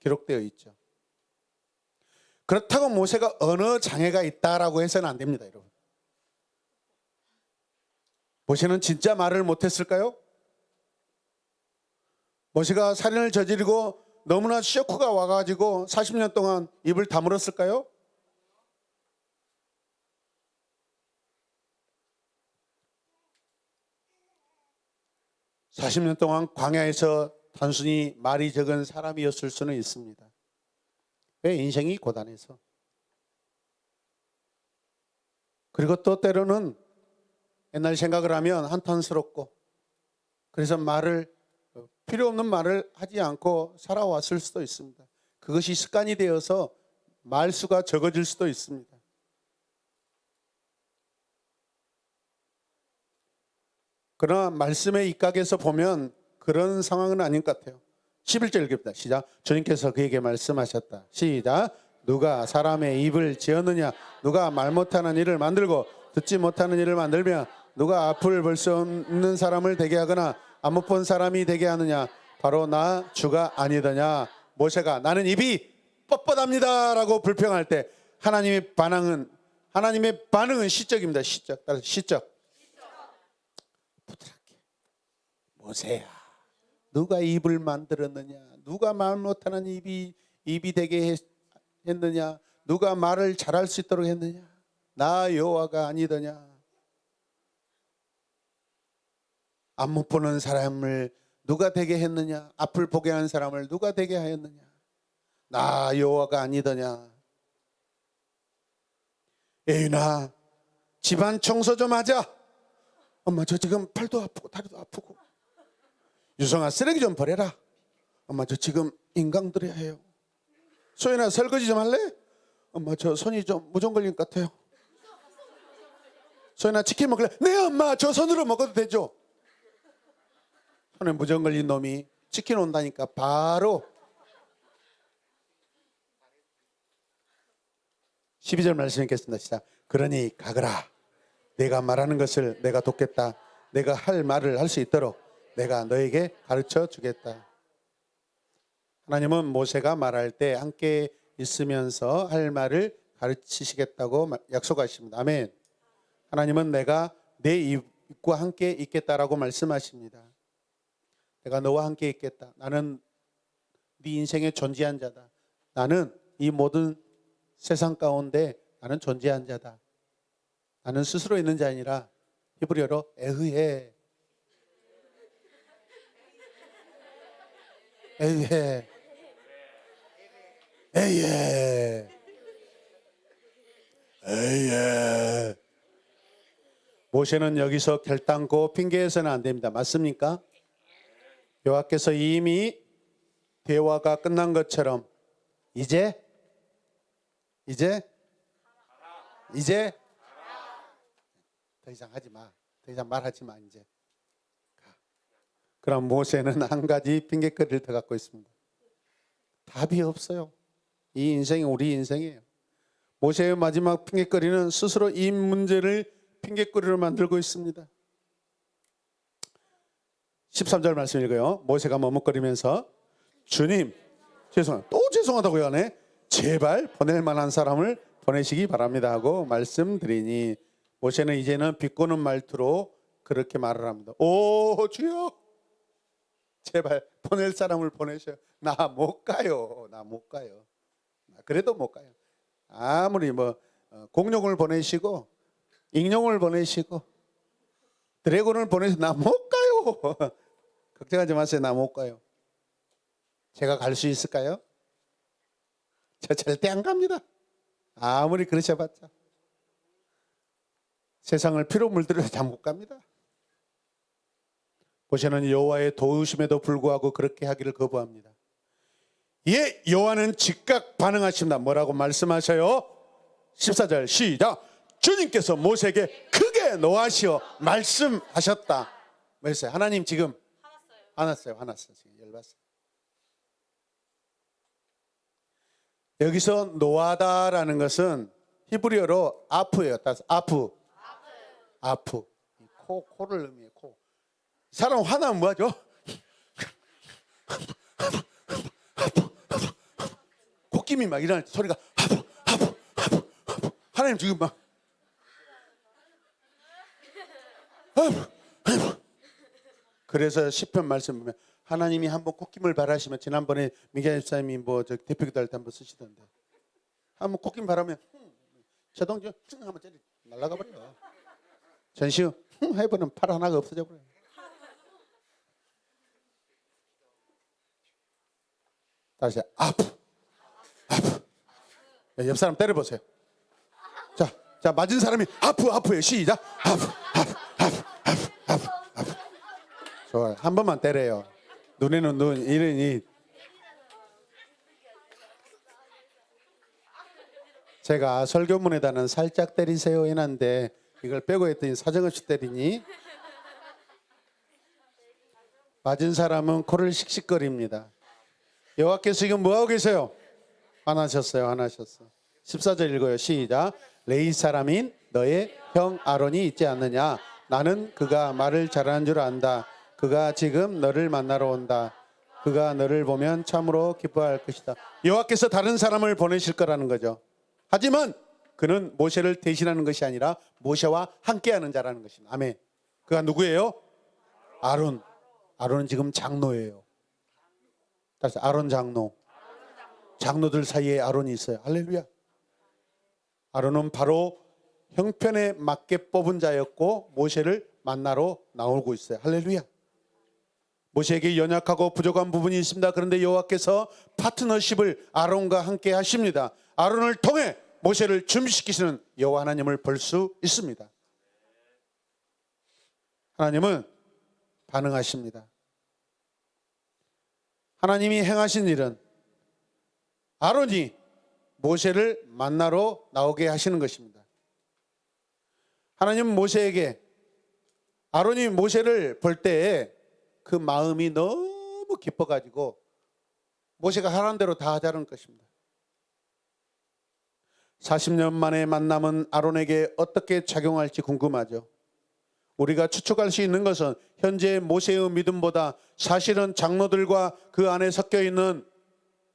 기록되어 있죠. 그렇다고 모세가 언어 장애가 있다라고 해서는 안 됩니다, 여러분. 모세는 진짜 말을 못했을까요? 모세가 살인을 저지르고 너무나 쇼크가 와가지고 40년 동안 입을 다물었을까요? (40년) 동안 광야에서 단순히 말이 적은 사람이었을 수는 있습니다. 왜? 인생이 고단해서. 그리고 또 때로는 옛날 생각을 하면 한탄스럽고 그래서 필요 없는 말을 하지 않고 살아왔을 수도 있습니다. 그것이 습관이 되어서 말수가 적어질 수도 있습니다. 그러나 말씀의 입각에서 보면 그런 상황은 아닌 것 같아요. 11절 읽읍니다. 시작. 주님께서 그에게 말씀하셨다. 시작. 누가 사람의 입을 지었느냐? 누가 말 못하는 일을 만들고 듣지 못하는 일을 만들며 누가 앞을 볼 수 없는 사람을 되게 하거나 안 못 본 사람이 되게 하느냐? 바로 나 주가 아니더냐? 모세가 나는 입이 뻣뻣합니다 라고 불평할 때 하나님의 반응은 시적입니다. 시적. 따라서 시적. 부드럽게. 모세야, 누가 입을 만들었느냐? 누가 말 못하는 입이 되게 했느냐? 누가 말을 잘할 수 있도록 했느냐? 나 여호와가 아니더냐? 안 못 보는 사람을 누가 되게 했느냐? 앞을 보게 하는 사람을 누가 되게 하였느냐? 나 여호와가 아니더냐? 에이나, 집안 청소 좀 하자. 엄마 저 지금 팔도 아프고 다리도 아프고. 유성아 쓰레기 좀 버려라. 엄마 저 지금 인강 들여야 해요. 소연아 설거지 좀 할래? 엄마 저 손이 좀 무좀 걸린 것 같아요. 소연아 치킨 먹을래? 네 엄마 저 손으로 먹어도 되죠? 손에 무좀 걸린 놈이 치킨 온다니까 바로 12절 말씀 읽겠습니다. 시작. 그러니 가거라. 내가 말하는 것을 내가 돕겠다. 내가 할 말을 할 수 있도록 내가 너에게 가르쳐 주겠다. 하나님은 모세가 말할 때 함께 있으면서 할 말을 가르치시겠다고 약속하십니다. 아멘. 하나님은 내가 내 입과 함께 있겠다라고 말씀하십니다. 내가 너와 함께 있겠다. 나는 네 인생에 존재한 자다. 나는 이 모든 세상 가운데 나는 존재한 자다. 나는 스스로 있는 자 아니라 히브리어로 에흐해. 에흐해. 에예. 에예. 모세는 여기서 결단코 핑계해서는 안 됩니다. 맞습니까? 여호와께서 이미 대화가 끝난 것처럼 이제 더 이상 하지 마. 더 이상 말하지 마 이제. 그럼 모세는 한 가지 핑계거리를 더 갖고 있습니다. 답이 없어요. 이 인생이 우리 인생이에요. 모세의 마지막 핑계거리는 스스로 이 문제를 핑계거리로 만들고 있습니다. 13절 말씀 읽어요. 모세가 머뭇거리면서 주님 또 죄송하다고요 하네. 제발 보낼 만한 사람을 보내시기 바랍니다 하고 말씀드리니 모세는 이제는 비꼬는 말투로 그렇게 말을 합니다. 오 주여 제발 보낼 사람을 보내셔. 나 못 가요. 나 못 가요. 그래도 못 가요. 아무리 공룡을 보내시고 익룡을 보내시고 드래곤을 보내서 나 못 가요. 걱정하지 마세요. 나 못 가요. 제가 갈 수 있을까요? 저 절대 안 갑니다. 아무리 그러셔봤자 세상을 피로 물들여서 잘 못 갑니다. 모세는 여호와의 도우심에도 불구하고 그렇게 하기를 거부합니다. 예, 여호와는 즉각 반응하십니다. 뭐라고 말씀하셔요? 14절 시작. 주님께서 모세에게 크게 노하시어 말씀하셨다. 뭐 했어요? 하나님 지금 화났어요. 지금 열받았어요. 여기서 노하다라는 것은 히브리어로 아프예요. 따라서 아프. 코를 의미해요. 코. 사람 화나면 뭐하죠? 콧김이 막 일어날 때 소리가 아프. 하나님 지금 막 그래서 시편 말씀 보면 하나님이 한번 콧김을 바라시면 지난번에 미가엘 집사님이 대표기도 할 때 한번 쓰시던데 한번 콧김 바라면 자동적으로 한번 때리 날아가 버려. 전시후 해보는 팔 하나가 없어져 버려요. 다시 아프. 옆 사람 때려보세요. 자 맞은 사람이 아프요. 시작. 아프. 좋아요. 한 번만 때려요. 눈에는 눈, 이는. 제가 설교문에다는 살짝 때리세요 해놨는데 이걸 빼고 했더니 사정없이 때리니 맞은 사람은 코를 씩씩거립니다. 여호와께서 지금 뭐하고 계세요? 화나셨어요. 화나셨어. 14절 읽어요. 시작. 레위 사람인 너의 형 아론이 있지 않느냐? 나는 그가 말을 잘하는 줄 안다. 그가 지금 너를 만나러 온다. 그가 너를 보면 참으로 기뻐할 것이다. 여호와께서 다른 사람을 보내실 거라는 거죠. 하지만 그는 모세를 대신하는 것이 아니라 모세와 함께하는 자라는 것입니다. 아멘. 그가 누구예요? 아론. 아론은 지금 장로예요. 다시 아론 장로. 장로들 사이에 아론이 있어요. 할렐루야. 아론은 바로 형편에 맞게 뽑은 자였고 모세를 만나러 나오고 있어요. 할렐루야. 모세에게 연약하고 부족한 부분이 있습니다. 그런데 여호와께서 파트너십을 아론과 함께 하십니다. 아론을 통해 모세를 준비시키시는 여호와 하나님을 볼 수 있습니다. 하나님은 반응하십니다. 하나님이 행하신 일은 아론이 모세를 만나러 나오게 하시는 것입니다. 하나님은 모세에게 아론이 모세를 볼 때에 그 마음이 너무 기뻐가지고 모세가 하라는 대로 다 하자는 것입니다. 40년 만에 만남은 아론에게 어떻게 작용할지 궁금하죠. 우리가 추측할 수 있는 것은 현재 모세의 믿음보다 사실은 장로들과 그 안에 섞여 있는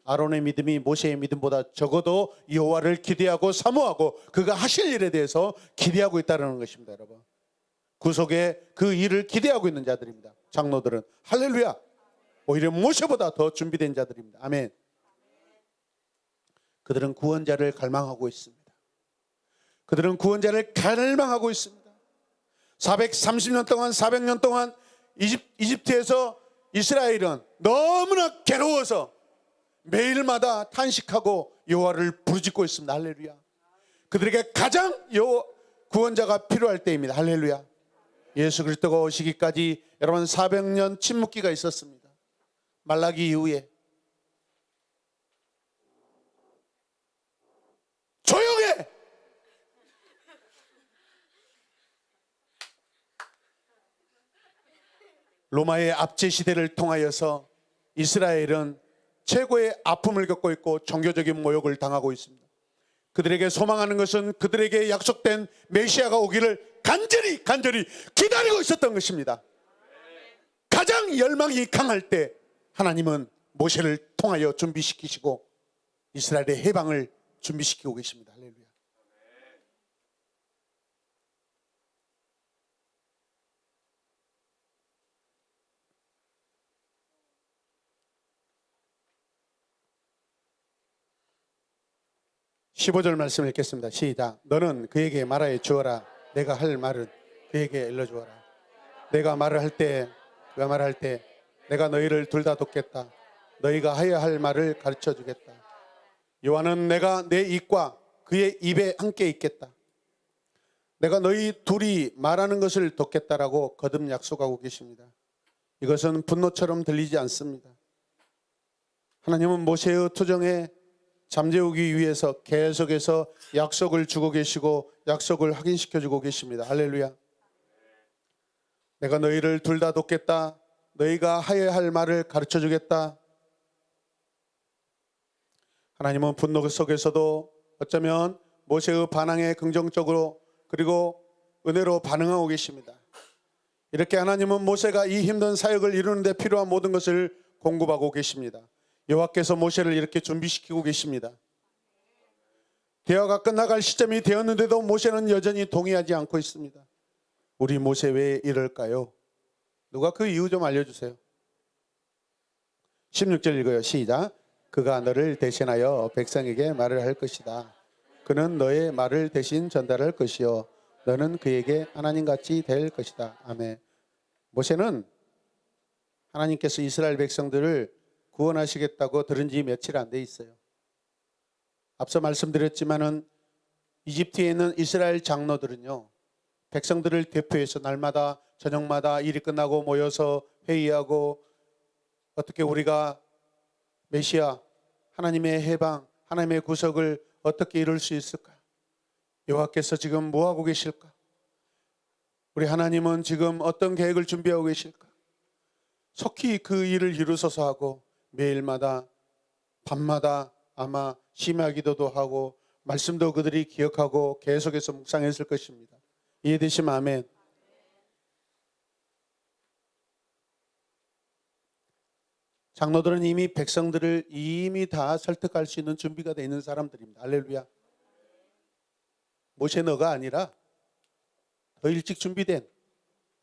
아론의 믿음이 모세의 믿음보다 적어도 여호와를 기대하고 사모하고 그가 하실 일에 대해서 기대하고 있다는 것입니다. 여러분, 구속에 그 일을 기대하고 있는 자들입니다. 장로들은. 할렐루야. 오히려 모세보다 더 준비된 자들입니다. 아멘. 그들은 구원자를 갈망하고 있습니다. 그들은 구원자를 갈망하고 있습니다. 430년 동안 400년 동안 이집트에서 이스라엘은 너무나 괴로워서 매일마다 탄식하고 여호와를 부르짖고 있습니다. 할렐루야. 그들에게 가장 구원자가 필요할 때입니다. 할렐루야. 예수 그리스도가 오시기까지 여러분 400년 침묵기가 있었습니다. 말라기 이후에 조용해! 로마의 압제 시대를 통하여서 이스라엘은 최고의 아픔을 겪고 있고 종교적인 모욕을 당하고 있습니다. 그들에게 소망하는 것은 그들에게 약속된 메시아가 오기를 간절히 기다리고 있었던 것입니다. 가장 열망이 강할 때 하나님은 모세를 통하여 준비시키시고 이스라엘의 해방을 준비시키고 계십니다. 할렐루야. (15절) 말씀 읽겠습니다. 시작. 너는 그에게 말하여 주어라. 내가 할 말은 그에게 일러주어라. 내가 말할 때 내가 너희를 둘 다 돕겠다. 너희가 하여야 할 말을 가르쳐 주겠다. 요한은 내가 내 입과 그의 입에 함께 있겠다. 내가 너희 둘이 말하는 것을 돕겠다라고 거듭 약속하고 계십니다. 이것은 분노처럼 들리지 않습니다. 하나님은 모세의 투정에 잠재우기 위해서 계속해서 약속을 주고 계시고 약속을 확인시켜주고 계십니다. 할렐루야. 내가 너희를 둘 다 돕겠다. 너희가 하여야 할 말을 가르쳐주겠다. 하나님은 분노 속에서도 어쩌면 모세의 반항에 긍정적으로 그리고 은혜로 반응하고 계십니다. 이렇게 하나님은 모세가 이 힘든 사역을 이루는 데 필요한 모든 것을 공급하고 계십니다. 여호와께서 모세를 이렇게 준비시키고 계십니다. 대화가 끝나갈 시점이 되었는데도 모세는 여전히 동의하지 않고 있습니다. 우리 모세 왜 이럴까요? 누가 그 이유 좀 알려주세요. 16절 읽어요. 시작. 그가 너를 대신하여 백성에게 말을 할 것이다. 그는 너의 말을 대신 전달할 것이요 너는 그에게 하나님같이 될 것이다. 아멘. 모세는 하나님께서 이스라엘 백성들을 구원하시겠다고 들은 지 며칠 안 돼 있어요. 앞서 말씀드렸지만은 이집트에 있는 이스라엘 장로들은요, 백성들을 대표해서 날마다 저녁마다 일이 끝나고 모여서 회의하고 어떻게 우리가 메시아, 하나님의 해방, 하나님의 구속을 어떻게 이룰 수 있을까? 여호와께서 지금 뭐하고 계실까? 우리 하나님은 지금 어떤 계획을 준비하고 계실까? 속히 그 일을 이루소서 하고 매일마다 밤마다 아마 심야 기도도 하고 말씀도 그들이 기억하고 계속해서 묵상했을 것입니다. 이해되시면 아멘. 장로들은 이미 백성들을 이미 다 설득할 수 있는 준비가 되어 있는 사람들입니다. 할렐루야. 모세 너가 아니라 더 일찍 준비된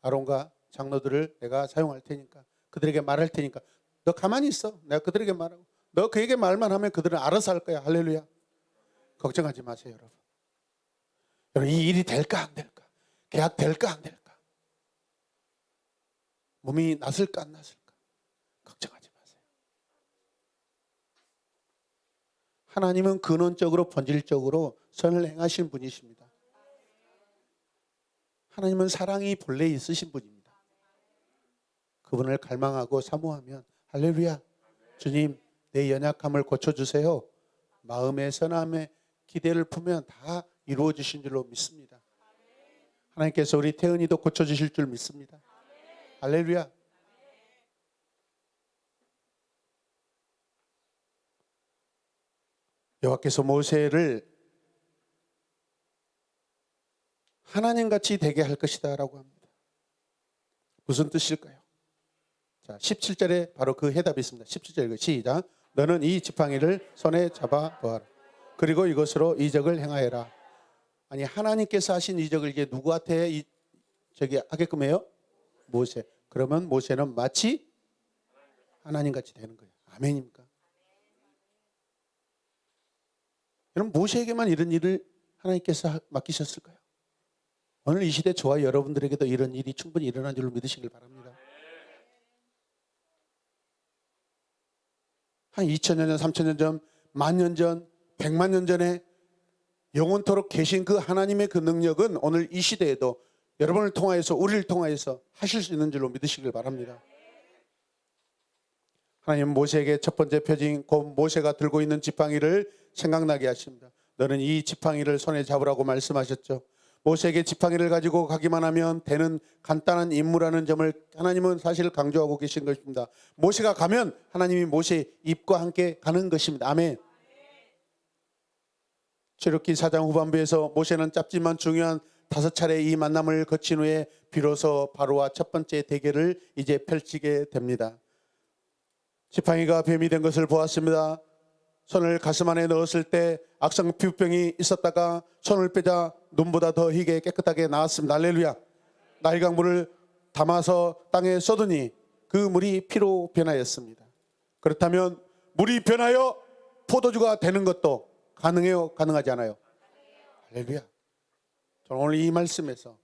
아론과 장로들을 내가 사용할 테니까, 그들에게 말할 테니까 너 가만히 있어. 내가 그들에게 말하고 너 그에게 말만 하면 그들은 알아서 할 거야. 할렐루야. 걱정하지 마세요, 여러분. 여러분, 이 일이 될까 안 될까? 계약 될까 안 될까? 몸이 났을까 안 났을까? 걱정하지 마세요. 하나님은 근원적으로 본질적으로 선을 행하신 분이십니다. 하나님은 사랑이 본래 있으신 분입니다. 그분을 갈망하고 사모하면 할렐루야. 주님, 내 연약함을 고쳐주세요. 마음의 선함에 기대를 품으면 다 이루어지신 줄로 믿습니다. 하나님께서 우리 태은이도 고쳐주실 줄 믿습니다. 할렐루야. 여호와께서 모세를 하나님같이 되게 할 것이다 라고 합니다. 무슨 뜻일까요? 자, 17절에 바로 그 해답이 있습니다. 17절 시작. 너는 이 지팡이를 손에 잡아 보아라. 그리고 이것으로 이적을 행하여라. 아니, 하나님께서 하신 이적을 이제 누구한테 하게끔 해요? 모세. 그러면 모세는 마치 하나님같이 되는 거예요. 아멘입니까? 여러분, 모세에게만 이런 일을 하나님께서 맡기셨을까요? 오늘 이 시대 저와 여러분들에게도 이런 일이 충분히 일어난 줄로 믿으시길 바랍니다. 한 2000년 전, 3000년 전, 만년 전, 100만 년 전에 영원토록 계신 그 하나님의 그 능력은 오늘 이 시대에도 여러분을 통하여서, 우리를 통하여서 하실 수 있는 줄로 믿으시길 바랍니다. 하나님은 모세에게 첫 번째 표징, 곧 모세가 들고 있는 지팡이를 생각나게 하십니다. 너는 이 지팡이를 손에 잡으라고 말씀하셨죠. 모세에게 지팡이를 가지고 가기만 하면 되는 간단한 임무라는 점을 하나님은 사실 강조하고 계신 것입니다. 모세가 가면 하나님이 모세의 입과 함께 가는 것입니다. 아멘. 출애굽기 4장 후반부에서 모세는 짧지만 중요한 5차례 이 만남을 거친 후에 비로소 바로와 첫 번째 대결을 이제 펼치게 됩니다. 지팡이가 뱀이 된 것을 보았습니다. 손을 가슴 안에 넣었을 때 악성 피부병이 있었다가 손을 빼자 눈보다 더 희게 깨끗하게 나왔습니다. 할렐루야. 나일강물을 담아서 땅에 쏟으니 그 물이 피로 변하였습니다. 그렇다면 물이 변하여 포도주가 되는 것도 가능해요? 가능하지 않아요? 할렐루야. 저는 오늘 이 말씀에서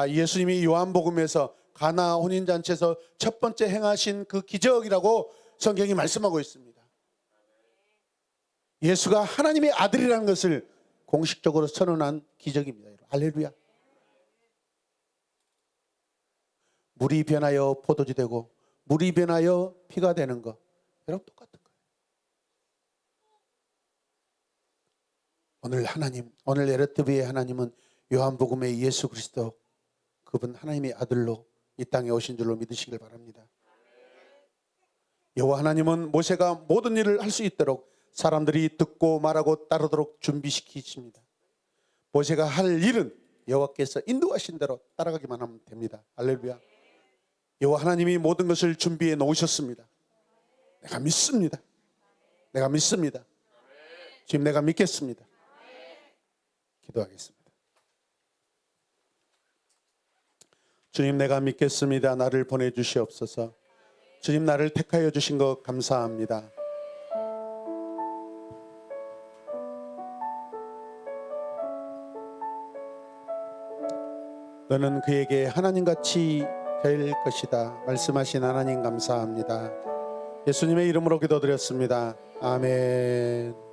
예수님이 요한복음에서 가나 혼인잔치에서 첫 번째 행하신 그 기적이라고 성경이 말씀하고 있습니다. 예수가 하나님의 아들이라는 것을 공식적으로 선언한 기적입니다. 할렐루야. 물이 변하여 포도주 되고 물이 변하여 피가 되는 것, 여러분 똑같은 거예요. 오늘 하나님, 오늘 에르트비의 하나님은 요한복음의 예수 그리스도, 그분 하나님의 아들로 이 땅에 오신 줄로 믿으시길 바랍니다. 여호와 하나님은 모세가 모든 일을 할 수 있도록 사람들이 듣고 말하고 따르도록 준비시키십니다. 모세가 할 일은 여호와께서 인도하신 대로 따라가기만 하면 됩니다. 할렐루야. 여호와 하나님이 모든 것을 준비해 놓으셨습니다. 내가 믿습니다. 내가 믿습니다. 지금 내가 믿겠습니다. 기도하겠습니다. 주님, 내가 믿겠습니다. 나를 보내주시옵소서. 주님, 나를 택하여 주신 것 감사합니다. 너는 그에게 하나님같이 될 것이다 말씀하신 하나님 감사합니다. 예수님의 이름으로 기도드렸습니다. 아멘.